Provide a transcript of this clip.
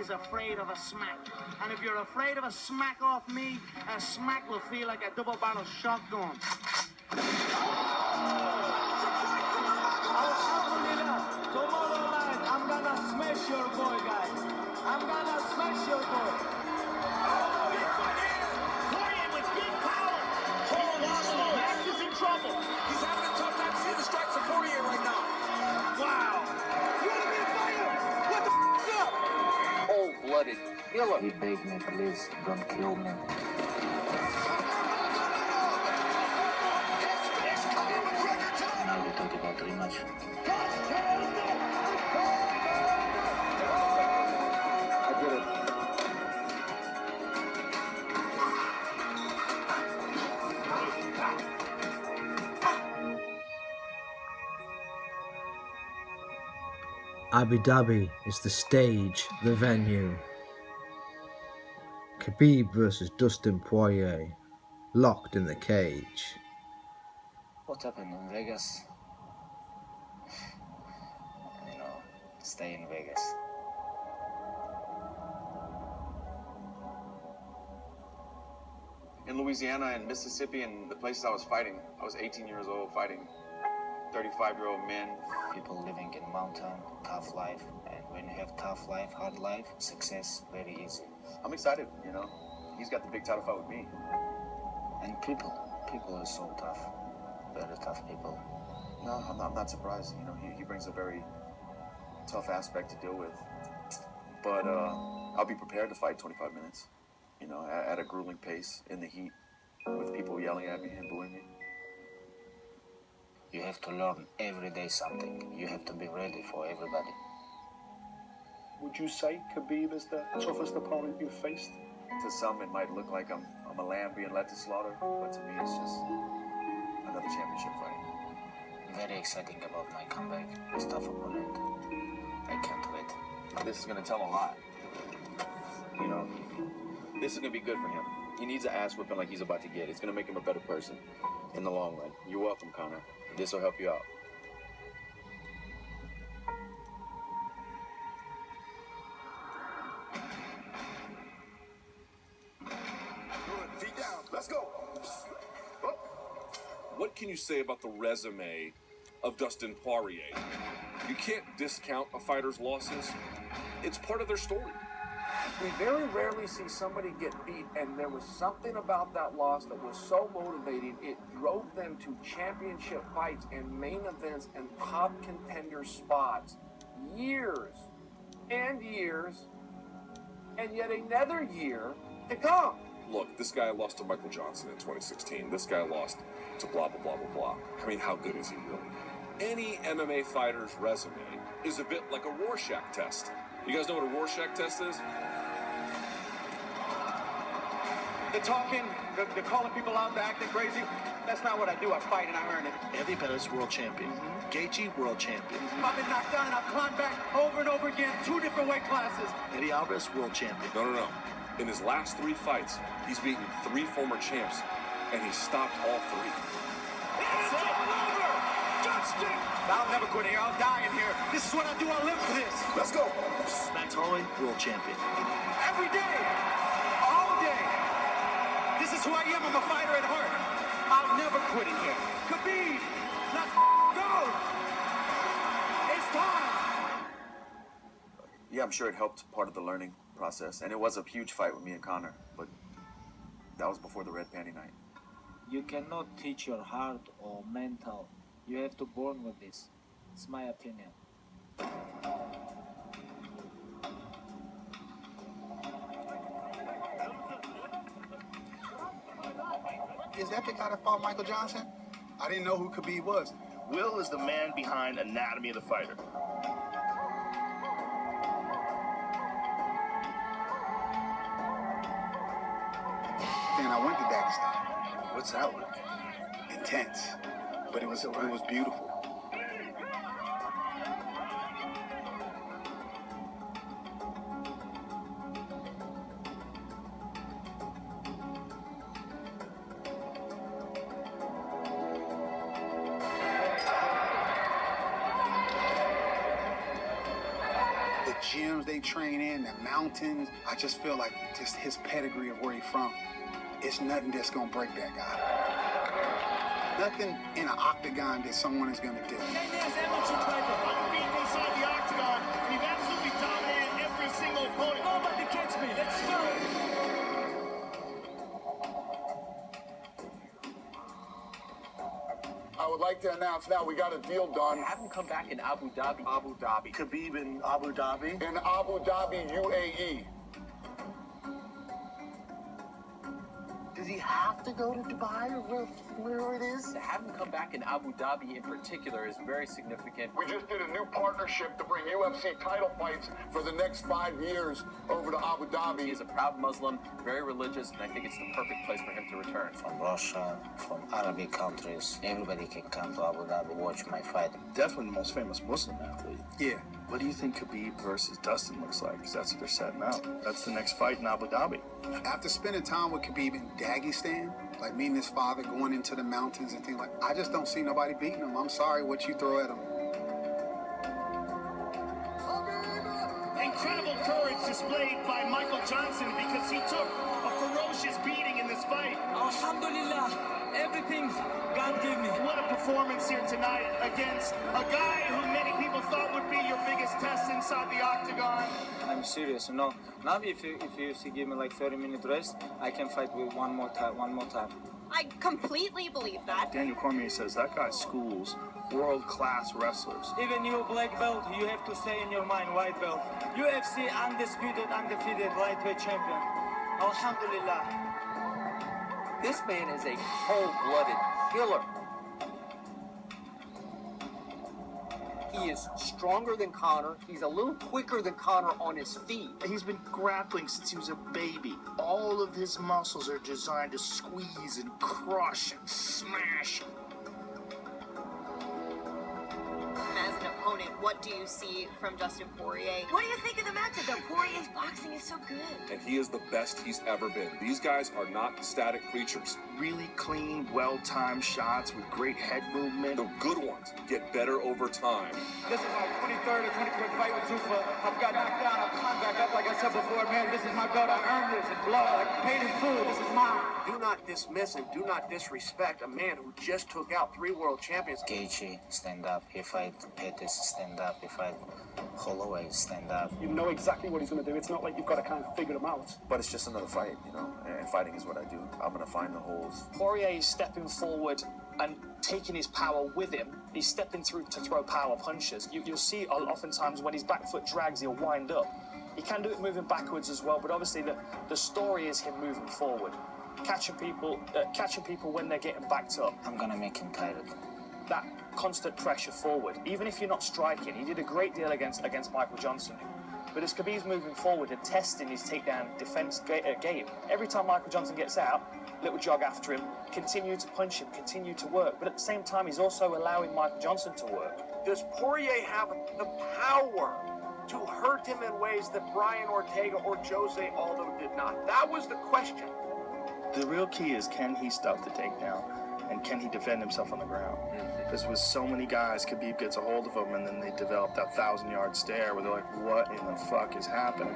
is afraid of a smack. And if you're afraid of a smack off me, a smack will feel like a double-barrel shotgun. I'm gonna smash your boy, guys. I'm gonna smash your boy. Oh, big fight here. Poirier with big power. Oh, Max is in trouble. He's having a tough time seeing the strikes of Poirier right now. Wow. You wanna be a fighter? What the f***'s up? Cold-blooded killer. He begged me, please, don't kill me. Now we talk about rematch. Abu Dhabi is the stage, the venue. Khabib versus Dustin Poirier, locked in the cage. What happened in Vegas? Stay in Vegas. In Louisiana and Mississippi and the places I was fighting, I was 18 years old fighting 35-year-old men. People living in mountain, tough life. And when you have tough life, hard life, success, very easy. I'm excited, He's got the big title fight with me. And people are so tough. Very tough people. No, I'm not surprised. He brings a very tough aspect to deal with. But I'll be prepared to fight 25 minutes, at a grueling pace in the heat with people yelling at me and booing me. You have to learn every day something. You have to be ready for everybody. Would you say Khabib is the toughest opponent you've faced? To some, it might look like I'm a lamb being led to slaughter, but to me, it's just another championship fight. Very exciting about my comeback. This tough opponent. I can't wait. This is going to tell a lot. This is going to be good for him. He needs an ass whipping like he's about to get. It's going to make him a better person in the long run. You're welcome, Connor. This will help you out. Good. Feet down. Let's go. What can you say about the resume of Dustin Poirier? You can't discount a fighter's losses. It's part of their story. We very rarely see somebody get beat, and there was something about that loss that was so motivating. It drove them to championship fights and main events and top contender spots. Years and years, and yet another year to come. Look, this guy lost to Michael Johnson in 2016. This guy lost to blah, blah, blah, blah, blah. I mean, how good is he really? Any MMA fighter's resume is a bit like a Rorschach test. You guys know what a Rorschach test is? The talking, the calling people out, the acting crazy, that's not what I do. I fight and I earn it. Eddie Pettis, world champion. Gaethje, world champion. I've been knocked down and I've climbed back over and over again, 2 different weight classes. Eddie Alvarez, world champion. No. In his last 3 fights, he's beaten 3 former champs, and he stopped all 3. It's over! Dustin! I'll never quit here. I'll die in here. This is what I do. I live for this. Let's go. Max Holloway, world champion. Every day. All day. This is who I am. I'm a fighter at heart. I'll never quit in here. Khabib, let's go. It's time. Yeah, I'm sure it helped part of the learning process. And it was a huge fight with me and Connor. But that was before the red panty night. You cannot teach your heart or mental. You have to born with this. It's my opinion. Is that the guy that fought Michael Johnson? I didn't know who Khabib was. Will is the man behind Anatomy of the Fighter. Then I went to Dagestan. What's that like? Intense, but it was beautiful. The gym gyms they train in, the mountains. I just feel like just his pedigree of where he's from, it's nothing that's gonna break that guy. Nothing in an octagon that someone is gonna do. Unbeaten inside the octagon. We've absolutely dominated every single opponent. Nobody gets me. Let's go. I would like to announce now we got a deal done. Have him come back in Abu Dhabi. Abu Dhabi. Khabib in Abu Dhabi. In Abu Dhabi, UAE. Does he have to go to Dubai or where it is? To have him come back in Abu Dhabi in particular is very significant. We just did a new partnership to bring UFC title fights for the next 5 years over to Abu Dhabi. He is a proud Muslim, very religious, and I think it's the perfect place for him to return. From Russia, from Arabic countries, everybody can come to Abu Dhabi, watch my fight. Definitely the most famous Muslim athlete. Yeah. What do you think Khabib versus Dustin looks like? Because that's what they're setting out. That's the next fight in Abu Dhabi. After spending time with Khabib in Dagestan, like meeting his father, going into the mountains and things like, I just don't see nobody beating him. I'm sorry what you throw at him. Incredible courage displayed by Michael Johnson because he took a ferocious beating in this fight. Alhamdulillah, everything God gave me. What a performance here tonight against a guy who many people thought would be your biggest test inside the octagon. I'm serious, Now if you give me like 30-minute rest, I can fight with one more time. I completely believe that. Daniel Cormier says that guy schools world-class wrestlers. Even you black belt, you have to say in your mind white belt. UFC undisputed, undefeated lightweight champion. Alhamdulillah. This man is a cold-blooded killer. He is stronger than Conor. He's a little quicker than Conor on his feet. He's been grappling since he was a baby. All of his muscles are designed to squeeze and crush and smash. As an opponent, what do you see from Dustin Poirier? What do you think of the matchup, though? Poirier's boxing is so good. And he is the best he's ever been. These guys are not static creatures. Really clean, well-timed shots with great head movement. The good ones get better over time. This is my 23rd or 24th fight with Zuffa. I've got knocked down, I've come back up, like I said before, man, this is my belt, I earned this in blood, I paid in full, this is mine. Do not dismiss and do not disrespect a man who just took out 3 world champions. Gaethje, stand up. He fight Pettis, stand up. He fight Holloway, stand up. You know exactly what he's going to do. It's not like you've got to kind of figure him out. But it's just another fight, you know, and fighting is what I do. I'm going to find the holes. Poirier is stepping forward and taking his power with him. He's stepping through to throw power punches. You'll see oftentimes when his back foot drags, he'll wind up. He can do it moving backwards as well, but obviously the story is him moving forward. Catching people when they're getting backed up. I'm going to make him tired. That constant pressure forward, even if you're not striking. He did a great deal against Michael Johnson. But as Khabib's moving forward and testing his takedown defense game, every time Michael Johnson gets out, little jog after him, continue to punch him, continue to work. But at the same time, he's also allowing Michael Johnson to work. Does Poirier have the power to hurt him in ways that Brian Ortega or Jose Aldo did not? That was the question. The real key is, can he stop the takedown? And can he defend himself on the ground? Because with so many guys, Khabib gets a hold of them, and then they develop that 1,000-yard stare where they're like, what in the fuck is happening?